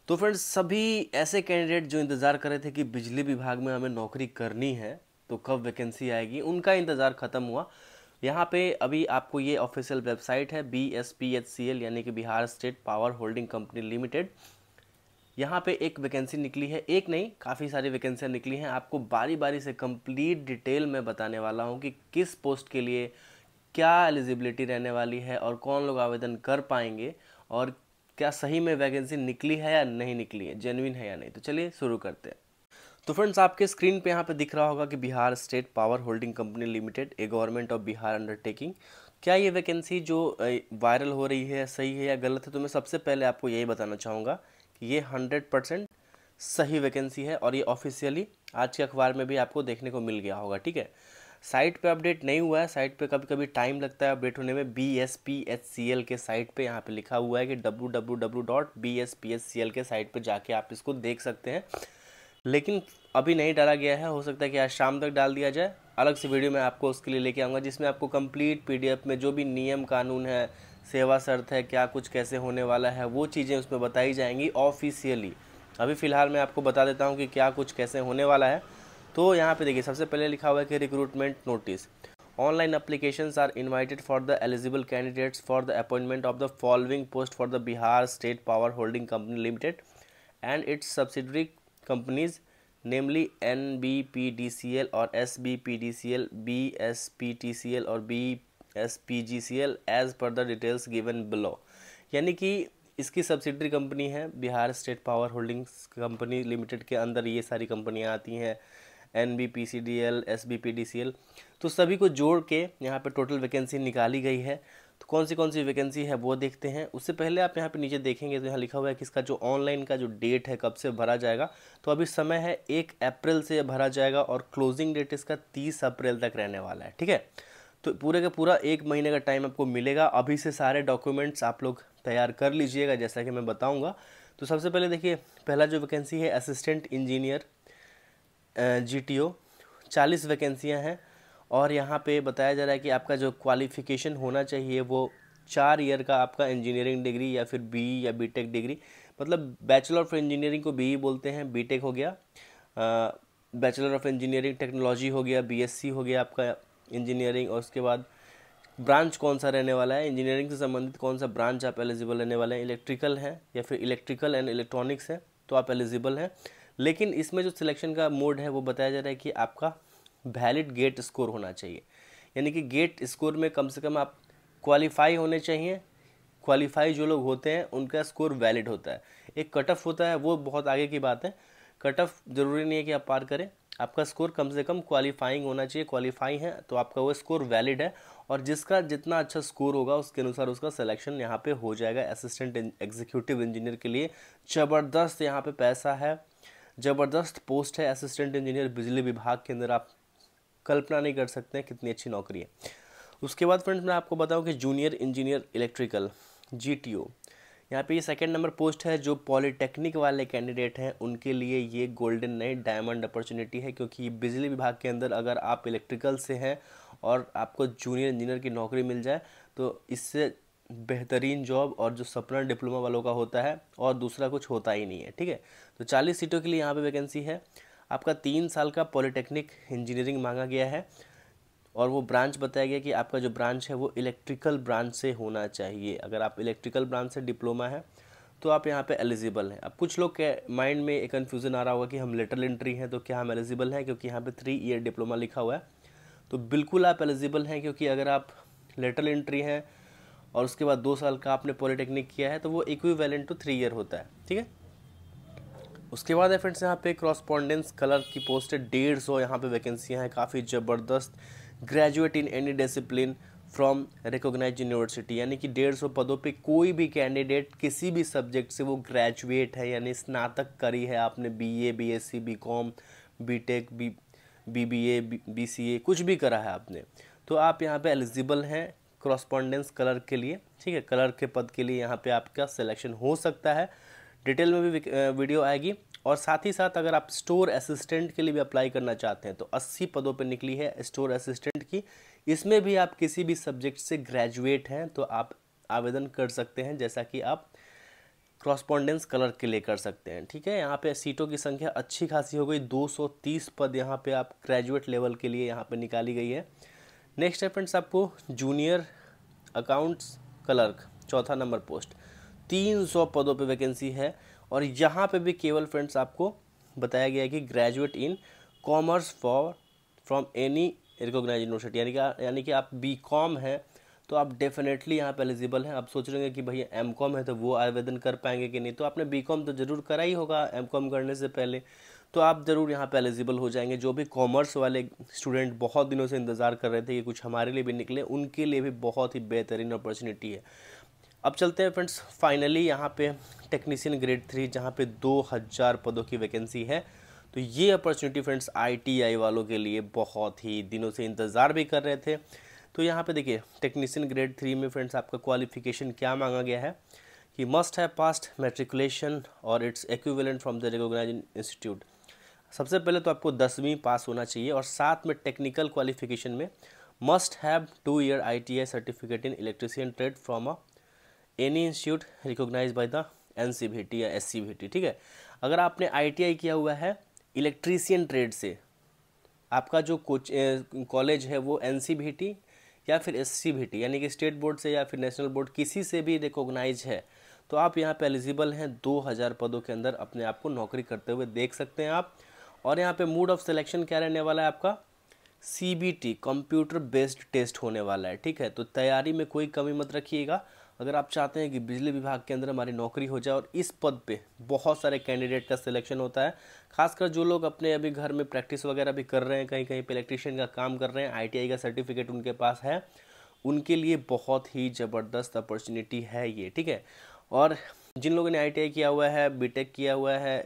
तो फ्रेंड्स, सभी ऐसे कैंडिडेट जो इंतज़ार कर रहे थे कि बिजली विभाग में हमें नौकरी करनी है तो कब वैकेंसी आएगी, उनका इंतज़ार ख़त्म हुआ। यहाँ पे अभी आपको ये ऑफिशियल वेबसाइट है BSPHCL यानी कि Bihar state power holding company limited. यहाँ पे एक वैकेंसी निकली है, एक नहीं काफ़ी सारी वैकेंसियाँ निकली हैं। आपको बारी बारी से कंप्लीट डिटेल में बताने वाला हूँ कि किस पोस्ट के लिए क्या एलिजिबिलिटी रहने वाली है और कौन लोग आवेदन कर पाएंगे और क्या सही में वैकेंसी निकली है या नहीं निकली है, जेन्युइन है या नहीं। तो चलिए शुरू करते हैं। तो फ्रेंड्स, आपके स्क्रीन पे यहाँ पे दिख रहा होगा कि Bihar state power holding company limited, A government of Bihar undertaking. क्या ये वैकेंसी जो वायरल हो रही है सही है या गलत है? तो मैं सबसे पहले आपको यही बताना चाहूँगा कि ये 100% सही वैकेंसी है और ये ऑफिशियली आज के अखबार में भी आपको देखने को मिल गया होगा। ठीक है, साइट पे अपडेट नहीं हुआ है, साइट पे कभी कभी टाइम लगता है अपडेट होने में। BSPHCL के साइट पे यहाँ पे लिखा हुआ है कि www.bspHCL के साइट पे जाके आप इसको देख सकते हैं, लेकिन अभी नहीं डाला गया है। हो सकता है कि आज शाम तक डाल दिया जाए। अलग से वीडियो मैं आपको उसके लिए लेके आऊँगा जिसमें आपको कंप्लीट PDF में जो भी नियम कानून है, सेवा शर्त है, क्या कुछ कैसे होने वाला है, वो चीज़ें उसमें बताई जाएंगी ऑफिशियली। अभी फ़िलहाल मैं आपको बता देता हूँ कि क्या कुछ कैसे होने वाला है। तो यहाँ पे देखिए, सबसे पहले लिखा हुआ है कि recruitment notice, online applications are invited for the eligible candidates for the appointment of the following post for the Bihar State Power Holding Company Limited and its subsidiary companies, namely NBPDCL और SBPDCL, BSPTCL और BSPGCL as per the details given below। यानी कि इसकी subsidiary company है Bihar state power holdings company limited के अंदर ये सारी कंपनियां आती हैं, NBPCDL, SBPDCL। तो सभी को जोड़ के यहाँ पे टोटल वैकेंसी निकाली गई है। तो कौन सी वैकेंसी है वो देखते हैं। उससे पहले आप यहाँ पे नीचे देखेंगे तो यहाँ लिखा हुआ है कि इसका जो ऑनलाइन का जो डेट है, कब से भरा जाएगा। तो अभी समय है 1 अप्रैल से भरा जाएगा और क्लोजिंग डेट इसका 30 अप्रैल तक रहने वाला है। ठीक है, तो पूरे का पूरा 1 महीने का टाइम आपको मिलेगा। अभी से सारे डॉक्यूमेंट्स आप लोग तैयार कर लीजिएगा जैसा कि मैं बताऊँगा। तो सबसे पहले देखिए, पहला जो वैकेंसी है असिस्टेंट इंजीनियर GTO, 40 वैकेंसियाँ हैं। और यहाँ पे बताया जा रहा है कि आपका जो क्वालिफ़िकेशन होना चाहिए वो 4 ईयर का आपका इंजीनियरिंग डिग्री या फिर BE या BTech डिग्री, मतलब बैचलर ऑफ इंजीनियरिंग को BE बोलते हैं, BTech हो गया, बैचलर ऑफ इंजीनियरिंग टेक्नोलॉजी हो गया, BSc हो गया आपका इंजीनियरिंग। और उसके बाद ब्रांच कौन सा रहने वाला है, इंजीनियरिंग से संबंधित कौन सा ब्रांच आप एलिजिबल रहने वाले हैं, इलेक्ट्रिकल है या फिर इलेक्ट्रिकल एंड इलेक्ट्रॉनिक्स है तो आप एलिजिबल हैं। लेकिन इसमें जो सिलेक्शन का मोड है वो बताया जा रहा है कि आपका वैलिड गेट स्कोर होना चाहिए, यानी कि गेट स्कोर में कम से कम आप क्वालिफाई होने चाहिए। क्वालिफाई जो लोग होते हैं उनका स्कोर वैलिड होता है। एक कट ऑफ होता है, वो बहुत आगे की बात है। कट ऑफ ज़रूरी नहीं है कि आप पार करें, आपका स्कोर कम से कम क्वालिफाइंग होना चाहिए। क्वालिफाई है तो आपका वो स्कोर वैलिड है और जिसका जितना अच्छा स्कोर होगा उसके अनुसार उसका सिलेक्शन यहाँ पे हो जाएगा असिस्टेंट एग्जीक्यूटिव इंजीनियर के लिए। ज़बरदस्त यहाँ पे पैसा है, ज़बरदस्त पोस्ट है असिस्टेंट इंजीनियर बिजली विभाग के अंदर। आप कल्पना नहीं कर सकते हैं कितनी अच्छी नौकरी है। उसके बाद फ्रेंड्स मैं आपको बताऊं कि जूनियर इंजीनियर इलेक्ट्रिकल GTO, यहाँ पे ये सेकंड नंबर पोस्ट है। जो पॉलिटेक्निक वाले कैंडिडेट हैं उनके लिए ये गोल्डन नहीं डायमंड अपॉर्चुनिटी है, क्योंकि बिजली विभाग के अंदर अगर आप इलेक्ट्रिकल से हैं और आपको जूनियर इंजीनियर की नौकरी मिल जाए तो इससे बेहतरीन जॉब और जो सपना डिप्लोमा वालों का होता है और दूसरा कुछ होता ही नहीं है। ठीक है, तो 40 सीटों के लिए यहाँ पे वैकेंसी है। आपका 3 साल का पॉलिटेक्निक इंजीनियरिंग मांगा गया है और वो ब्रांच बताया गया कि आपका जो ब्रांच है वो इलेक्ट्रिकल ब्रांच से होना चाहिए। अगर आप इलेक्ट्रिकल ब्रांच से डिप्लोमा है तो आप यहाँ पे एलिजिबल हैं। अब कुछ लोग के माइंड में एक कन्फ्यूज़न आ रहा होगा कि हम लेटरल एंट्री हैं तो क्या हम एलिजिबल हैं, क्योंकि यहाँ पे 3 ईयर डिप्लोमा लिखा हुआ है। तो बिल्कुल आप एलिजिबल हैं, क्योंकि अगर आप लेटरल एंट्री हैं और उसके बाद 2 साल का आपने पॉलिटेक्निक किया है तो वो इक्विवेलेंट टू 3 ईयर होता है। ठीक है, उसके बाद है फ्रेंड्स यहाँ पे क्रॉसपॉन्डेंस कलर की पोस्ट है, 150 यहाँ पे वैकेंसियाँ हैं, काफ़ी ज़बरदस्त। Graduate in any discipline from recognised university, यानी कि 150 पदों पे कोई भी कैंडिडेट किसी भी सब्जेक्ट से वो ग्रेजुएट है, यानी स्नातक करी है आपने, BA BSc BCom BTech BBA BCA कुछ भी करा है आपने, तो आप यहाँ पे एलिजिबल हैं क्रॉसपॉन्डेंस कलर के लिए। ठीक है, कलर के पद के लिए यहाँ पे आपका सिलेक्शन हो सकता है। डिटेल में भी वीडियो आएगी। और साथ ही साथ अगर आप स्टोर असिस्टेंट के लिए भी अप्लाई करना चाहते हैं तो 80 पदों पर निकली है स्टोर असिस्टेंट की। इसमें भी आप किसी भी सब्जेक्ट से ग्रेजुएट हैं तो आप आवेदन कर सकते हैं, जैसा कि आप क्रॉसपॉन्डेंस कलर के लिए कर सकते हैं। ठीक है, यहाँ पे सीटों की संख्या अच्छी खासी हो गई, 230 पद यहाँ पे आप ग्रेजुएट लेवल के लिए यहाँ पे निकाली गई है। नेक्स्ट है फ्रेंड्स आपको जूनियर अकाउंट्स क्लर्क, चौथा नंबर पोस्ट, 300 पदों पे वैकेंसी है। और यहाँ पे भी केवल फ्रेंड्स आपको बताया गया है कि graduate in commerce from any recognised university, यानी कि आप बीकॉम है तो आप डेफिनेटली यहाँ पे एलिजिबल हैं। आप सोच रहे हैं कि भैया एमकॉम है तो वो आवेदन कर पाएंगे कि नहीं, तो आपने बीकॉम तो ज़रूर करा ही होगा एमकॉम करने से पहले, तो आप ज़रूर यहाँ पे एलिजिबल हो जाएंगे। जो भी कॉमर्स वाले स्टूडेंट बहुत दिनों से इंतज़ार कर रहे थे कि कुछ हमारे लिए भी निकले, उनके लिए भी बहुत ही बेहतरीन अपॉर्चुनिटी है। अब चलते हैं फ्रेंड्स फाइनली यहाँ पे टेक्नीशियन ग्रेड 3, जहाँ पे 2000 पदों की वैकेंसी है। तो ये अपॉर्चुनिटी फ्रेंड्स ITI वालों के लिए बहुत ही दिनों से इंतज़ार भी कर रहे थे। तो यहाँ पे देखिए टेक्नीशियन ग्रेड 3 में फ्रेंड्स आपका क्वालिफिकेशन क्या मांगा गया है कि मस्ट हैव पास्ड मैट्रिकुलेशन और its equivalent from the recognised institute. सबसे पहले तो आपको 10वीं पास होना चाहिए और साथ में टेक्निकल क्वालिफिकेशन में must have 2 year ITI certificate in electrician trade from any institute recognise by the NCVT या SCVT। ठीक है, अगर आपने ITI किया हुआ है इलेक्ट्रीशियन ट्रेड से, आपका जो कॉलेज है वो NCVT या फिर SCVT यानी कि स्टेट बोर्ड से या फिर नेशनल बोर्ड किसी से भी रिकॉग्नाइज है, तो आप यहाँ पे एलिजिबल हैं। 2000 पदों के अंदर अपने आप को नौकरी करते हुए देख सकते हैं आप। और यहाँ पे मोड ऑफ सिलेक्शन क्या रहने वाला है आपका, CBT कंप्यूटर बेस्ड टेस्ट होने वाला है। ठीक है, तो तैयारी में कोई कमी मत रखिएगा। अगर आप चाहते हैं कि बिजली विभाग के अंदर हमारी नौकरी हो जाए, और इस पद पे बहुत सारे कैंडिडेट का सिलेक्शन होता है, खासकर जो लोग अपने अभी घर में प्रैक्टिस वगैरह भी कर रहे हैं, कहीं कहीं पे इलेक्ट्रीशियन का काम कर रहे हैं, ITI का सर्टिफिकेट उनके पास है, उनके लिए बहुत ही ज़बरदस्त अपॉर्चुनिटी है ये। ठीक है, और जिन लोगों ने ITI किया हुआ है, BTech किया हुआ है,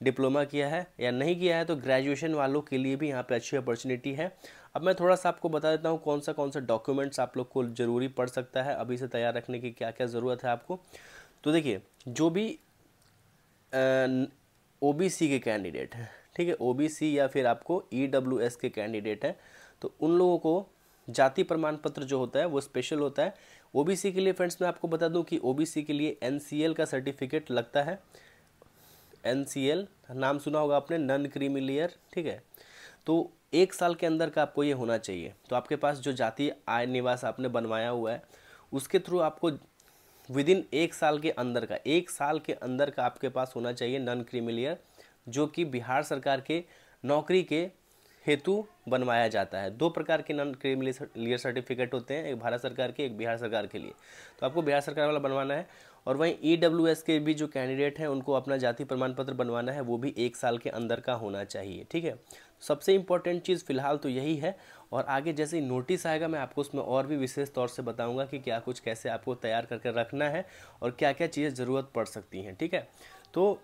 डिप्लोमा किया है या नहीं किया है, तो ग्रेजुएशन वालों के लिए भी यहाँ पे अच्छी अपॉर्चुनिटी है। अब मैं थोड़ा सा आपको बता देता हूँ कौन सा डॉक्यूमेंट्स आप लोग को ज़रूरी पड़ सकता है अभी से तैयार रखने की, क्या क्या ज़रूरत है आपको। तो देखिए, जो भी OBC के कैंडिडेट हैं, ठीक है, OBC या फिर आपको EWS के कैंडिडेट हैं, तो उन लोगों को जाति प्रमाण पत्र जो होता है वो स्पेशल होता है। OBC के लिए फ्रेंड्स मैं आपको बता दूं कि OBC के लिए NCL का सर्टिफिकेट लगता है। NCL नाम सुना होगा आपने, नॉन क्रीमी लेयर। ठीक है, तो 1 साल के अंदर का आपको ये होना चाहिए। तो आपके पास जो जातीय आय निवास आपने बनवाया हुआ है उसके थ्रू आपको विदिन 1 साल के अंदर का, 1 साल के अंदर का आपके पास होना चाहिए नॉन क्रीमी लेयर, जो कि बिहार सरकार के नौकरी के हेतु बनवाया जाता है। 2 प्रकार के नॉन क्रीमी लेयर सर्टिफिकेट होते हैं, एक भारत सरकार के, एक बिहार सरकार के लिए। तो आपको बिहार सरकार वाला बनवाना है। और वहीं EWS के भी जो कैंडिडेट हैं उनको अपना जाति प्रमाण पत्र बनवाना है, वो भी 1 साल के अंदर का होना चाहिए। ठीक है, सबसे इम्पोर्टेंट चीज़ फिलहाल तो यही है, और आगे जैसे ही नोटिस आएगा मैं आपको उसमें और भी विशेष तौर से बताऊंगा कि क्या कुछ कैसे आपको तैयार करके रखना है और क्या क्या चीज़ें ज़रूरत पड़ सकती हैं। ठीक है, तो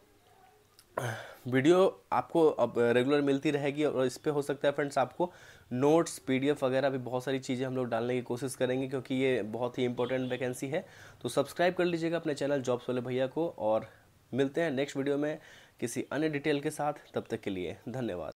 वीडियो आपको अब रेगुलर मिलती रहेगी, और इस पे हो सकता है फ्रेंड्स आपको नोट्स, PDF वगैरह भी बहुत सारी चीज़ें हम लोग डालने की कोशिश करेंगे, क्योंकि ये बहुत ही इंपॉर्टेंट वैकेंसी है। तो सब्सक्राइब कर लीजिएगा अपने चैनल जॉब्स वाले भैया को, और मिलते हैं नेक्स्ट वीडियो में किसी अन्य डिटेल के साथ। तब तक के लिए धन्यवाद।